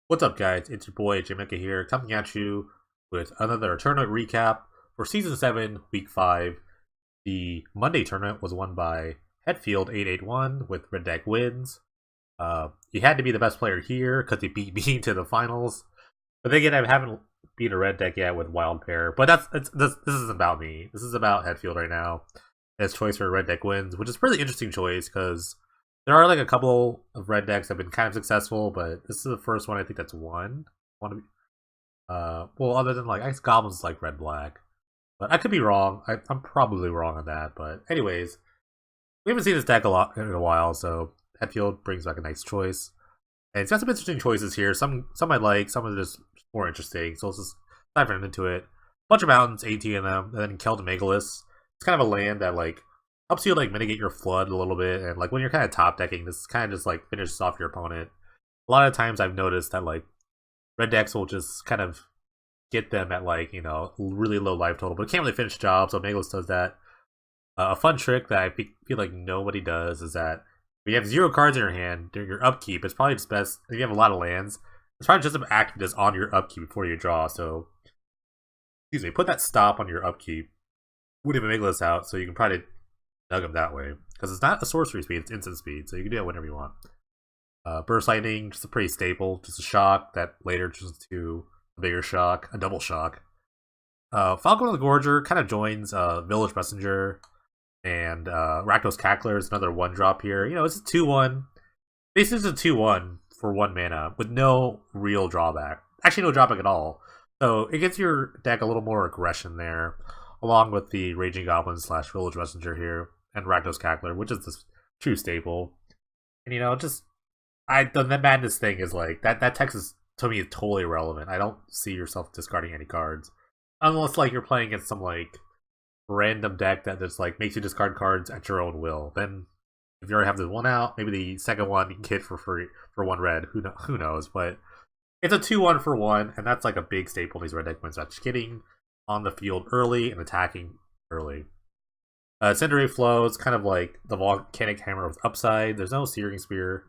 What's up, guys? It's your boy Jamaica here, coming at you with another tournament recap for Season 7, Week 5. The Monday tournament was won by Hetfield 881 with Red Deck wins. You had to be the best player here because he beat me to the finals. But then again, I haven't beat a Red Deck yet with Wild Pair. But this isn't about me. This is about Hetfield right now. His choice for Red Deck wins, which is a really interesting choice because there are like a couple of red decks that have been kind of successful, but this is the first one I think that's won. Well, other than like Ice Goblins like red black, but I could be wrong. I'm probably wrong on that. But anyways, we haven't seen this deck a lot in a while, so Hetfield brings back a nice choice, and it's got some interesting choices here. Some I like, some are just more interesting. So let's just dive right into it. Bunch of mountains, 18 of them, and then Keldmegalus. It's kind of a land that like helps you like mitigate your flood a little bit, and like when you're kind of top decking, this kind of just like finishes off your opponent. A lot of times I've noticed that like red decks will just kind of get them at like really low life total, but can't really finish jobs. So Megalus does that. A fun trick that I feel like nobody does is that when you have 0 cards in your hand during your upkeep, it's probably just best if you have a lot of lands. It's probably just active just on your upkeep before you draw. So excuse me, put that stop on your upkeep when you have a Megalus out, so you can probably nug him that way, because it's not a sorcery speed, it's instant speed, so you can do it whenever you want. Burst Lightning, just a pretty staple, just a shock that later turns to a bigger shock, a double shock. Falcon the Gorger kind of joins Village Messenger, and Rakdos Cackler is another 1-drop here. It's a 2-1. Basically, it's a 2-1 for 1 mana with no real drawback. Actually, no drawback at all. So it gets your deck a little more aggression there, along with the Raging Goblin / Village Messenger here, and Rakdos Cackler, which is the true staple. And the madness thing is like that text is to me is totally irrelevant. I don't see yourself discarding any cards. Unless like you're playing against some like random deck that just like makes you discard cards at your own will. Then if you already have the one out, maybe the second one you can get for free for 1 red. Who knows? But it's a 2-1 for 1, and that's like a big staple in these red deck wins. That's getting on the field early and attacking early. Cinderace flows, kind of like the Volcanic Hammer with upside. There's no Searing Spear,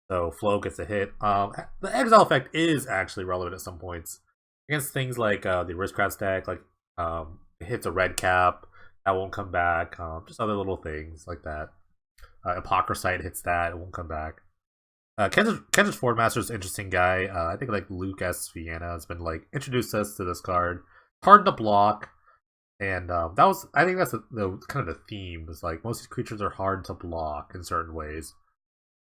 so flow gets a hit. The Exile effect is actually relevant at some points against things like the Aristocrat deck, like it hits a red cap that won't come back. Just other little things like that. Apocryphite hits that, it won't come back. Kendrick's Fordmaster is an interesting guy. I think like Luke S. Vienna has been like introduced us to this card. Hard to block, and I think that's the kind of the theme. Is like most of these creatures are hard to block in certain ways,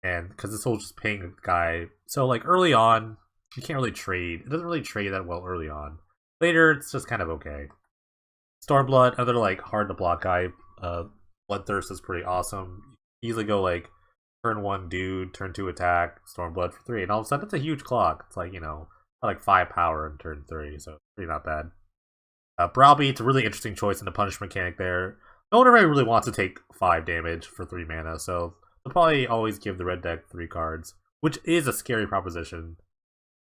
and because this whole just paying guy. So like early on, you can't really trade. It doesn't really trade that well early on. Later, it's just kind of okay. Stormblood, another like hard to block guy. Bloodthirst is pretty awesome. You easily go like turn 1 dude, turn 2 attack, Stormblood for 3, and all of a sudden it's a huge clock. It's like like 5 power in turn 3, so pretty not bad. Browbeat's a really interesting choice in the punish mechanic there. No one ever really wants to take 5 damage for 3 mana, so they'll probably always give the red deck 3 cards, which is a scary proposition.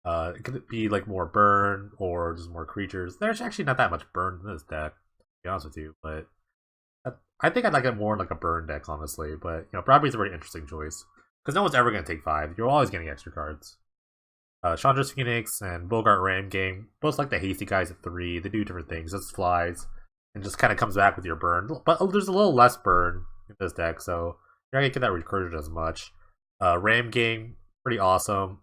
It could be like more burn or just more creatures. There's actually not that much burn in this deck, to be honest with you, but I think I'd like it more like a burn deck, honestly. But Browbeat's a very interesting choice because no one's ever going to take 5. You're always getting extra cards. Chandra's Phoenix and Bogart Ram Game, both like the hasty guys at 3. They do different things. This flies and just kind of comes back with your burn. But there's a little less burn in this deck, so you're not going to get that recursion as much. Ram Game, pretty awesome.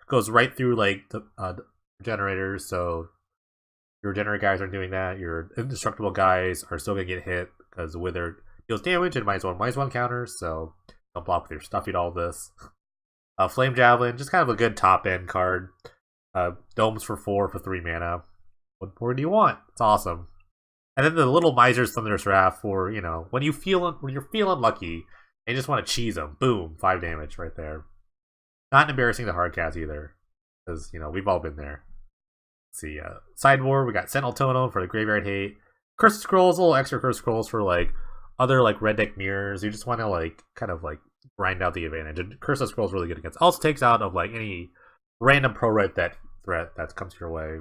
Goes right through like the generators, so your regenerate guys aren't doing that. Your indestructible guys are still going to get hit because the Wither deals damage and -1/-1 counters, so don't block with your stuffing all this. Flame Javelin, just kind of a good top end card. Domes for 4 for 3 mana. What more do you want? It's awesome. And then the little Miser's Thunderous Wrath for when you're feeling lucky and you just want to cheese them. Boom, 5 damage right there. Not embarrassing to hardcast either, because we've all been there. Let's see, sideboard, we got Sentinel Totem for the Graveyard Hate. Curse Scrolls, a little extra Curse Scrolls for like other like red deck mirrors. You just want to like kind of like grind out the advantage. And Curse of Scrolls really good against. Also takes out of like any random pro red deck threat that comes your way.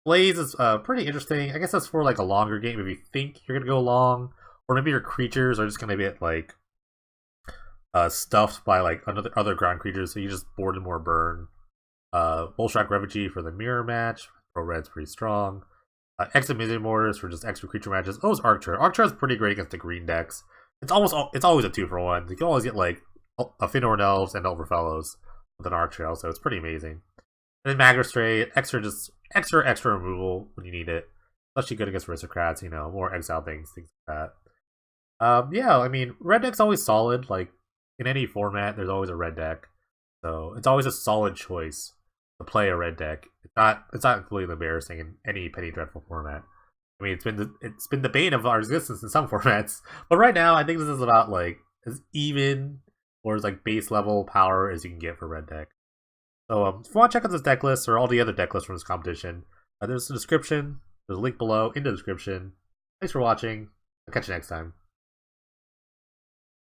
Blaze is pretty interesting. I guess that's for like a longer game if you think you're gonna go long, or maybe your creatures are just gonna get like stuffed by like other ground creatures, so you just board and more burn. Bullshock Refugee for the mirror match. Pro Red's pretty strong. Exit Million Mortars for just extra creature matches. Oh, it's Archer. Archer is pretty great against the green decks. It's always a 2-for-1. You can always get like a Finnorn Elves and Overfellows with an Archer, so it's pretty amazing. And then Magistrate, extra removal when you need it. Especially good against aristocrats, more exile things like that. Yeah, I mean, red deck's always solid. Like in any format, there's always a red deck, so it's always a solid choice to play a red deck. It's not completely embarrassing in any Penny Dreadful format. I mean, it's been the bane of our existence in some formats, but right now I think this is about like as even or as like base level power as you can get for red deck. So if you want to check out this deck list or all the other deck lists from this competition, there's a description. There's a link below in the description. Thanks for watching. I'll catch you next time.